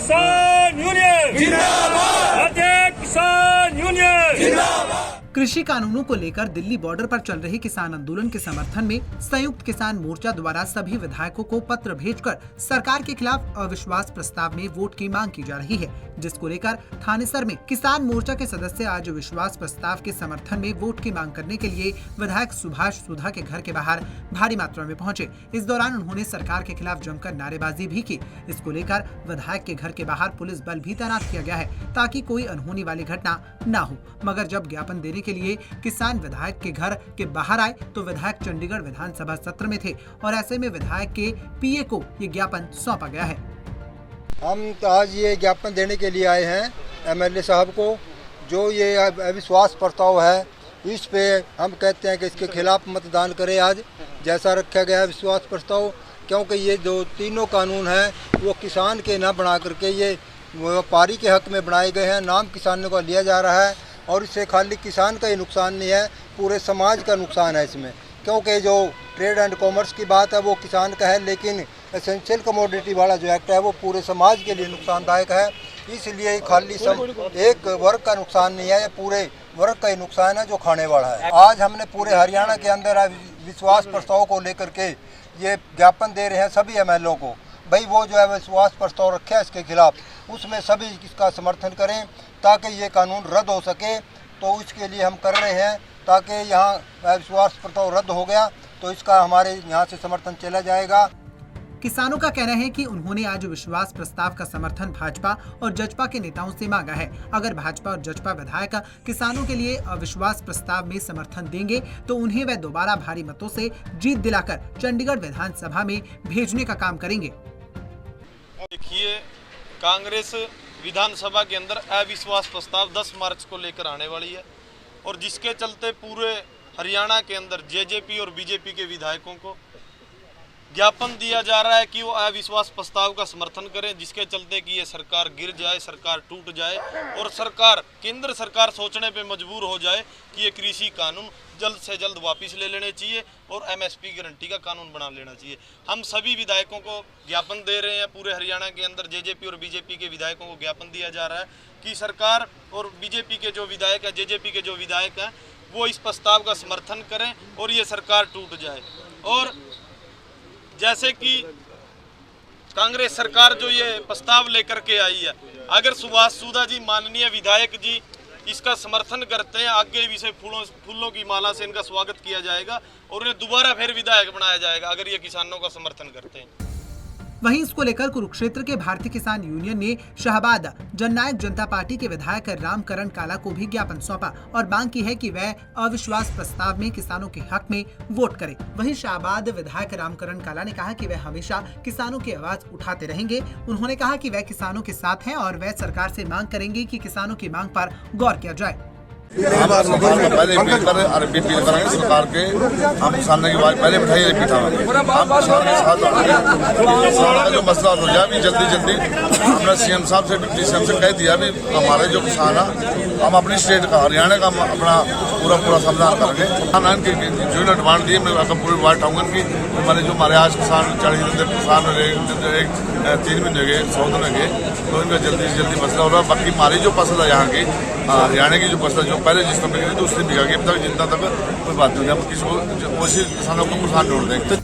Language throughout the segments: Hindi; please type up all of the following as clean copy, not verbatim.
किसान यूनियन जिंदाबाद, भारतीय किसान यूनियन जिंदाबाद। कृषि कानूनों को लेकर दिल्ली बॉर्डर पर चल रहे किसान आंदोलन के समर्थन में संयुक्त किसान मोर्चा द्वारा सभी विधायकों को पत्र भेजकर सरकार के खिलाफ अविश्वास प्रस्ताव में वोट की मांग की जा रही है, जिसको लेकर थानेसर में किसान मोर्चा के सदस्य आज विश्वास प्रस्ताव के समर्थन में वोट की मांग करने के लिए विधायक सुभाष सुधा के घर के बाहर भारी मात्रा में पहुंचे। इस दौरान उन्होंने सरकार के खिलाफ जमकर नारेबाजी भी की। इसको लेकर विधायक के घर के बाहर पुलिस बल भी तैनात किया गया है ताकि कोई अनहोनी वाली घटना न हो। मगर जब ज्ञापन देने के लिए किसान विधायक के घर के बाहर आए तो विधायक चंडीगढ़ विधानसभा सत्र में थे और ऐसे में विधायक के पीए को ये ज्ञापन सौंपा गया है। हम तो आज ये ज्ञापन देने के लिए आए हैं एमएलए साहब को। जो ये अविश्वास प्रस्ताव है इस पे हम कहते हैं कि इसके खिलाफ मतदान करें आज, जैसा रखा गया है विश्वास प्रस्ताव, क्योंकि ये जो तीनों कानून हैं वो किसान के न बना करके ये व्यापारी के हक में बनाए गए हैं। नाम किसानों का लिया जा रहा है और इससे खाली किसान का ही नुकसान नहीं है, पूरे समाज का नुकसान है इसमें। क्योंकि जो ट्रेड एंड कॉमर्स की बात है वो किसान का है, लेकिन एसेंशियल कमोडिटी वाला जो एक्ट है वो पूरे समाज के लिए नुकसानदायक है। इसलिए खाली एक वर्ग का नुकसान नहीं है, ये पूरे वर्ग का ही नुकसान है जो खाने वाला है। आज हमने पूरे हरियाणा के अंदर विश्वास प्रस्ताव को लेकर के ये ज्ञापन दे रहे हैं सभी एमएलओ को। भाई वो जो है विश्वास प्रस्ताव रखे है इसके खिलाफ, उसमें सभी इसका समर्थन करें ताकि ये कानून रद्द हो सके। तो इसके लिए हम कर रहे हैं ताकि यहाँ विश्वास प्रस्ताव रद्द हो गया तो इसका हमारे यहाँ से समर्थन चला जाएगा। किसानों का कहना है कि उन्होंने आज विश्वास प्रस्ताव का समर्थन भाजपा और जजपा के नेताओं से मांगा है। अगर भाजपा और जजपा विधायक किसानों के लिए अविश्वास प्रस्ताव में समर्थन देंगे तो उन्हें वे दोबारा भारी मतों से जीत दिलाकर चंडीगढ़ विधानसभा में भेजने का काम करेंगे। देखिए, कांग्रेस विधानसभा के अंदर अविश्वास प्रस्ताव 10 मार्च को लेकर आने वाली है और जिसके चलते पूरे हरियाणा के अंदर जेजेपी और बीजेपी के विधायकों को ज्ञापन दिया जा रहा है कि वो अविश्वास प्रस्ताव का समर्थन करें, जिसके चलते कि ये सरकार गिर जाए, सरकार टूट जाए और सरकार केंद्र सरकार सोचने पे मजबूर हो जाए कि ये कृषि कानून जल्द से जल्द वापस ले लेने चाहिए और एमएसपी गारंटी का कानून बना लेना चाहिए। हम सभी विधायकों को ज्ञापन दे रहे हैं, पूरे हरियाणा के अंदर जेजेपी और बीजेपी के विधायकों को ज्ञापन दिया जा रहा है कि सरकार और बीजेपी के जो विधायक है, जेजेपी के जो विधायक हैं, वो इस प्रस्ताव का समर्थन करें और ये सरकार टूट जाए। और जैसे कि कांग्रेस सरकार जो ये प्रस्ताव लेकर के आई है, अगर सुभाष सुधा जी माननीय विधायक जी इसका समर्थन करते हैं, आगे भी से फूलों की माला से इनका स्वागत किया जाएगा और उन्हें दोबारा फिर विधायक बनाया जाएगा अगर ये किसानों का समर्थन करते हैं। वहीं इसको लेकर कुरुक्षेत्र के भारतीय किसान यूनियन ने शाहबाद जननायक जनता पार्टी के विधायक रामकरण काला को भी ज्ञापन सौंपा और मांग की है कि वह अविश्वास प्रस्ताव में किसानों के हक में वोट करें। वहीं शाहबाद विधायक रामकरण काला ने कहा कि वह हमेशा किसानों की आवाज उठाते रहेंगे। उन्होंने कहा कि वह किसानों के साथ हैं और वह सरकार से मांग करेंगे कि किसानों की मांग पर गौर किया जाए। हम सरकार में पहले अपील करेंगे सरकार के, हम किसानों की आवाज पहले उठाई रिपीट हम किसान के साथ किसान का जो मसला हो जाए भी जल्दी हमने सीएम साहब से डिप्टी सीएम से कह दिया भी हमारे जो किसान है हम अपनी स्टेट का हरियाणा का अपना पूरा समाधान करेंगे। जो डिमांड दी मैं पूरी बात उठाऊंगा कि हमारे जो हमारे आज किसान 40 दिन किसान 3 महीने गए 100 दिन गए तो इनका जल्दी से जल्दी मसला हो रहा है। बाकी हमारी जो फसल है यहाँ की हरियाणा की जो फसल जो पहले जिस समय की दूसरी बीघा की तक जितना तक कोई बात नहीं होगी, हम किसी को उसी किसानों को नुकसान जोड़ देंगे।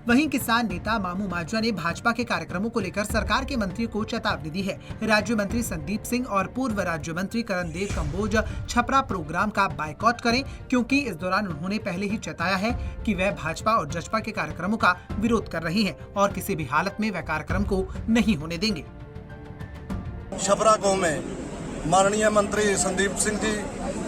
वहीं किसान नेता मामू माजवा ने भाजपा के कार्यक्रमों को लेकर सरकार के मंत्री को चेतावनी दी है। राज्य मंत्री संदीप सिंह और पूर्व राज्य मंत्री करणदेव कंबोज छपरा प्रोग्राम का बायकॉट करें, क्योंकि इस दौरान उन्होंने पहले ही चेताया है कि वह भाजपा और जजपा के कार्यक्रमों का विरोध कर रही हैं और किसी भी हालत में वह कार्यक्रम को नहीं होने देंगे। छपरा गांव में माननीय मंत्री संदीप सिंह जी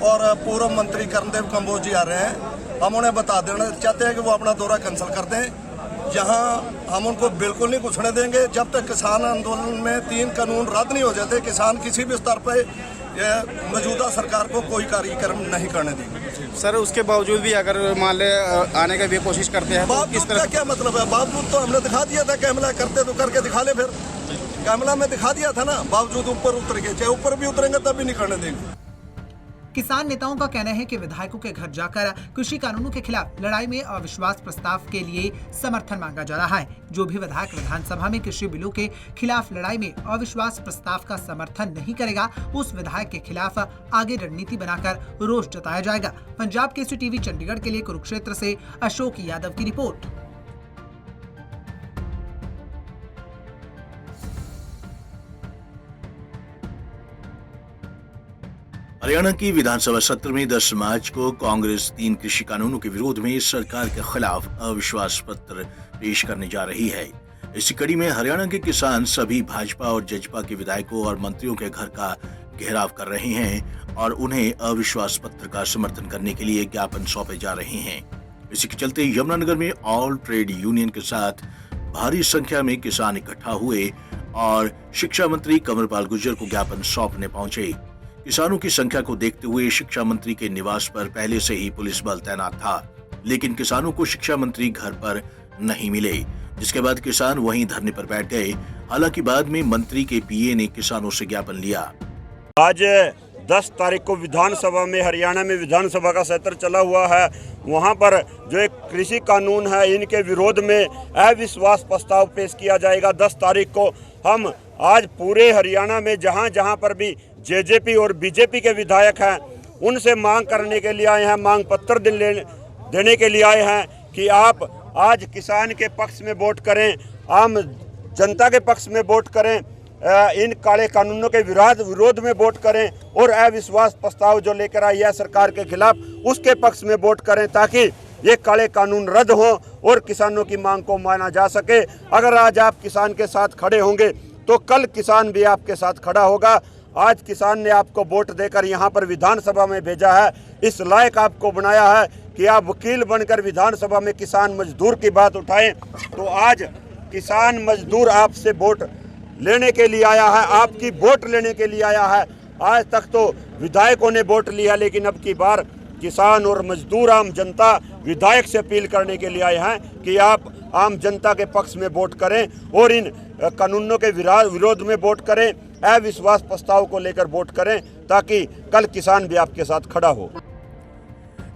और पूर्व मंत्री करणदेव कंबोज जी आ रहे हैं। हम उन्हें बता देना चाहते हैं कि वो अपना दौरा कैंसिल कर दें। यहाँ हम उनको बिल्कुल नहीं घुसने देंगे जब तक किसान आंदोलन में 3 कानून रद्द नहीं हो जाते। किसान किसी भी स्तर पर मौजूदा सरकार को कोई कार्यक्रम नहीं करने देंगे। सर, उसके बावजूद भी अगर मान ले आने का भी कोशिश करते हैं तो किस तरह? क्या मतलब है बावजूद? तो हमने दिखा दिया था, कैमला करते तो करके दिखा ले, फिर कैमला में दिखा दिया था ना। बावजूद ऊपर उतर गए, चाहे ऊपर भी उतरेंगे तब भी नहीं करने देंगे। किसान नेताओं का कहना है कि विधायकों के घर जाकर कृषि कानूनों के खिलाफ लड़ाई में अविश्वास प्रस्ताव के लिए समर्थन मांगा जा रहा है। जो भी विधायक विधानसभा में कृषि बिलों के खिलाफ लड़ाई में अविश्वास प्रस्ताव का समर्थन नहीं करेगा, उस विधायक के खिलाफ आगे रणनीति बनाकर रोष जताया जाएगा। पंजाब केसरी टीवी चंडीगढ़ के लिए कुरुक्षेत्र से अशोक यादव की रिपोर्ट। हरियाणा की विधानसभा सत्र में 10 मार्च को कांग्रेस 3 कृषि कानूनों के विरोध में सरकार के खिलाफ अविश्वास पत्र पेश करने जा रही है। इसी कड़ी में हरियाणा के किसान सभी भाजपा और जजपा के विधायकों और मंत्रियों के घर का घेराव कर रहे हैं और उन्हें अविश्वास पत्र का समर्थन करने के लिए ज्ञापन सौंपे जा रहे हैं। इसी के चलते यमुनानगर में ऑल ट्रेड यूनियन के साथ भारी संख्या में किसान इकट्ठा हुए और शिक्षा मंत्री कंवरपाल गुर्जर को ज्ञापन सौंपने पहुंचे। किसानों की संख्या को देखते हुए शिक्षा मंत्री के निवास पर पहले से ही पुलिस बल तैनात था, लेकिन किसानों को शिक्षा मंत्री घर पर नहीं मिले, जिसके बाद किसान वहीं धरने पर बैठ गए। हालांकि बाद में मंत्री के पीए ने किसानों से ज्ञापन लिया। आज 10 तारीख को विधानसभा में, हरियाणा में विधानसभा का सत्र चला हुआ है। वहां पर जो एक कृषि कानून है, इनके विरोध में अविश्वास प्रस्ताव पेश किया जाएगा। 10 तारीख को हम आज पूरे हरियाणा में जहां जहां पर भी जेजेपी और बीजेपी के विधायक हैं, उनसे मांग करने के लिए आए हैं, मांग पत्र देने के लिए आए हैं कि आप आज किसान के पक्ष में वोट करें, आम जनता के पक्ष में वोट करें, इन काले कानूनों के विरोध में वोट करें और अविश्वास प्रस्ताव जो लेकर आई है सरकार के खिलाफ, उसके पक्ष में वोट करें ताकि ये काले कानून रद्द हो और किसानों की मांग को माना जा सके। अगर आज आप किसान के साथ खड़े होंगे तो कल किसान भी आपके साथ खड़ा होगा। आज किसान ने आपको वोट देकर यहाँ पर विधानसभा में भेजा है, इस लायक आपको बनाया है कि आप वकील बनकर विधानसभा में किसान मजदूर की बात उठाएं। तो आज किसान मजदूर आपसे वोट लेने के लिए आया है, आपकी वोट लेने के लिए आया है। आज तक तो विधायकों ने वोट लिया, लेकिन अब की बार किसान और मजदूर आम जनता विधायक से अपील करने के लिए आए हैं कि आप आम जनता के पक्ष में वोट करें और इन कानूनों के विरोध में वोट करें, अविश्वास प्रस्ताव को लेकर वोट करें ताकि कल किसान भी आपके साथ खड़ा हो।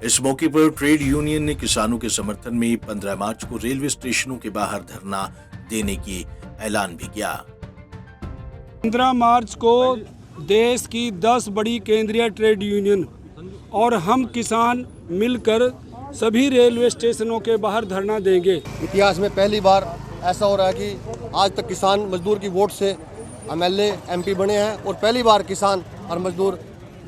इस मौके पर ट्रेड यूनियन ने किसानों के समर्थन में 15 मार्च को रेलवे स्टेशनों के बाहर धरना देने की ऐलान भी किया। 15 मार्च को देश की 10 बड़ी केंद्रीय ट्रेड यूनियन और हम किसान मिलकर सभी रेलवे स्टेशनों के बाहर धरना देंगे। इतिहास में पहली बार ऐसा हो रहा है कि आज तक किसान मजदूर की वोट से एमएलए एमपी बने हैं और पहली बार किसान और मजदूर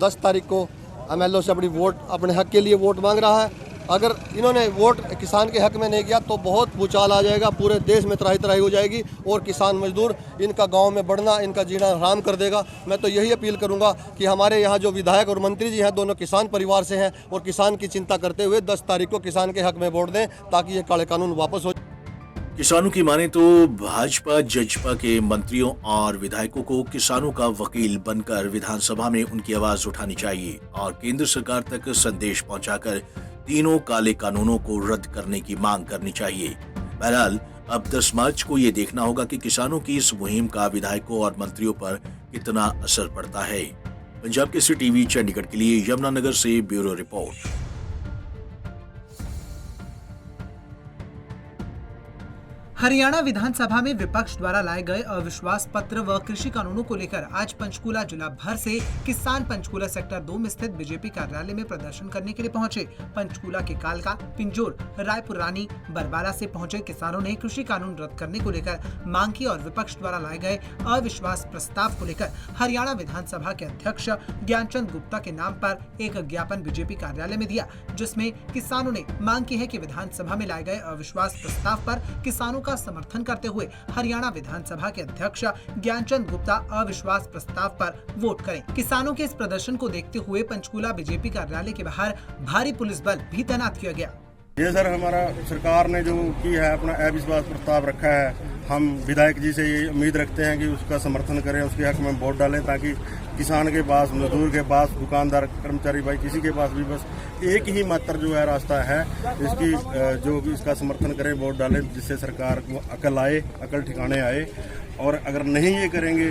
10 तारीख को एमएलए से अपनी वोट, अपने हक के लिए वोट मांग रहा है। अगर इन्होंने वोट किसान के हक में नहीं किया तो बहुत भूचाल आ जाएगा, पूरे देश में त्राही त्राही हो जाएगी और किसान मजदूर इनका गांव में बढ़ना, इनका जीना हराम कर देगा। मैं तो यही अपील करूंगा कि हमारे यहाँ जो विधायक और मंत्री जी हैं दोनों किसान परिवार से हैं और किसान की चिंता करते हुए 10 तारीख को किसान के हक में वोट दें ताकि ये काले कानून वापस हो। किसानों की माने तो भाजपा जजपा के मंत्रियों और विधायकों को किसानों का वकील बनकर विधानसभा में उनकी आवाज उठानी चाहिए और केंद्र सरकार तक संदेश पहुंचाकर तीनों काले कानूनों को रद्द करने की मांग करनी चाहिए। बहरहाल अब 10 मार्च को ये देखना होगा कि किसानों की इस मुहिम का विधायकों और मंत्रियों पर कितना असर पड़ता है। पंजाब केसरी टीवी चंडीगढ़ के लिए यमुनानगर से ब्यूरो रिपोर्ट। हरियाणा विधानसभा में विपक्ष द्वारा लाए गए अविश्वास पत्र व कृषि कानूनों को लेकर आज पंचकूला जिला भर से किसान पंचकूला सेक्टर 2 में स्थित बीजेपी कार्यालय में प्रदर्शन करने के लिए पहुंचे। पंचकूला के कालका, पिंजोर, रायपुर रानी, बरबाला से पहुंचे किसानों ने कृषि कानून रद्द करने को लेकर मांग की और विपक्ष द्वारा लाए गए अविश्वास प्रस्ताव को लेकर हरियाणा विधानसभा के अध्यक्ष ज्ञानचंद गुप्ता के नाम पर एक ज्ञापन बीजेपी कार्यालय में दिया, जिसमें किसानों ने मांग की है कि विधानसभा में लाए गए अविश्वास प्रस्ताव पर किसानों का समर्थन करते हुए हरियाणा विधानसभा के अध्यक्ष ज्ञानचंद गुप्ता अविश्वास प्रस्ताव पर वोट करें। किसानों के इस प्रदर्शन को देखते हुए पंचकूला बीजेपी कार्यालय के बाहर भारी पुलिस बल भी तैनात किया गया। ये सर हमारा सरकार ने जो की है अपना अविश्वास प्रस्ताव रखा है, हम विधायक जी से ये उम्मीद रखते हैं कि उसका समर्थन करें, उसके हक में वोट डालें ताकि किसान के पास, मजदूर के पास, दुकानदार, कर्मचारी भाई किसी के पास भी बस एक ही मात्र जो है रास्ता है इसकी जो इसका समर्थन करें, वोट डालें, जिससे सरकार को अकल आए, अकल ठिकाने आए। और अगर नहीं ये करेंगे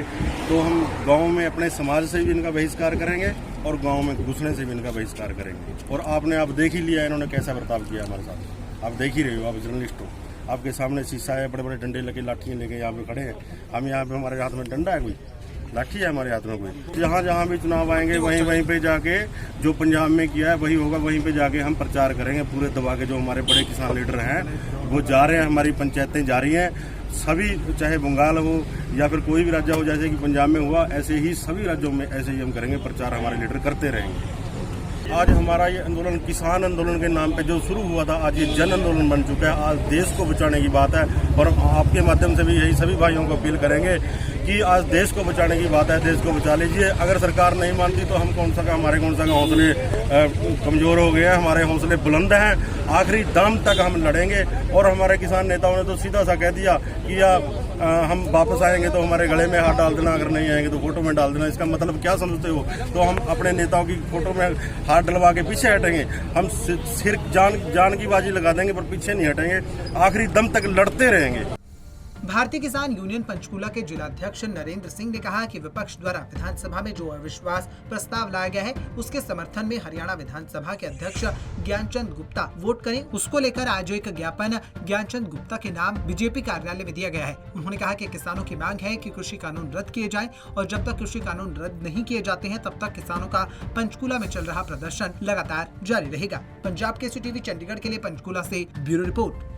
तो हम गाँव में अपने समाज से भी इनका बहिष्कार करेंगे और गांव में घुसने से भी इनका बहिष्कार करेंगे। और आपने अब देख ही लिया इन्होंने कैसा बर्ताव किया हमारे साथ, आप देख ही रहे हो, आप जर्नलिस्ट हो, आपके सामने शीशा है, बड़े बड़े डंडे लगे, लाठियाँ लेके यहाँ पे खड़े हैं। हम यहाँ पे हमारे हाथ में डंडा है, कोई लाठी है हमारे हाथ में कोई। जहाँ जहाँ भी चुनाव आएंगे वहीं पे जाके जो पंजाब में किया है वही होगा, वहीं पे जाके हम प्रचार करेंगे पूरे दबा के। जो हमारे बड़े किसान लीडर हैं वो जा रहे हैं, हमारी पंचायतें जा रही हैं सभी, चाहे बंगाल हो या फिर कोई भी राज्य हो, जैसे कि पंजाब में हुआ ऐसे ही सभी राज्यों में ऐसे ही हम करेंगे प्रचार, हमारे लीडर करते रहेंगे। आज हमारा ये आंदोलन किसान आंदोलन के नाम पे जो शुरू हुआ था आज ये जन आंदोलन बन चुका है। आज देश को बचाने की बात है और आपके माध्यम से भी यही सभी भाइयों को अपील करेंगे कि आज देश को बचाने की बात है, देश को बचा लीजिए। अगर सरकार नहीं मानती तो हम हमारे कौन सा हौसले कमजोर हो गए हैं, हमारे हौसले बुलंद हैं, आखिरी दम तक हम लड़ेंगे। और हमारे किसान नेताओं ने तो सीधा सा कह दिया कि हम वापस आएंगे तो हमारे गले में हाथ डाल देना, अगर नहीं आएंगे तो फोटो में डाल देना। इसका मतलब क्या समझते हो? तो हम अपने नेताओं की फोटो में हाथ डलवा के पीछे हटेंगे, हम सिर जान की बाजी लगा देंगे पर पीछे नहीं हटेंगे, आखिरी दम तक लड़ते रहेंगे। भारतीय किसान यूनियन पंचकूला के जिलाध्यक्ष नरेंद्र सिंह ने कहा कि विपक्ष द्वारा विधानसभा में जो अविश्वास प्रस्ताव लाया गया है उसके समर्थन में हरियाणा विधानसभा के अध्यक्ष ज्ञानचंद गुप्ता वोट करें। उसको लेकर आज एक ज्ञापन ज्ञानचंद गुप्ता के नाम बीजेपी कार्यालय में दिया गया है। उन्होंने कहा कि किसानों की मांग है कि कृषि कानून रद्द किए जाएं और जब तक कृषि कानून रद्द नहीं किए जाते हैं तब तक किसानों का पंचकूला में चल रहा प्रदर्शन लगातार जारी रहेगा। पंजाब केसरी टीवी चंडीगढ़ के लिए पंचकूला से ब्यूरो रिपोर्ट।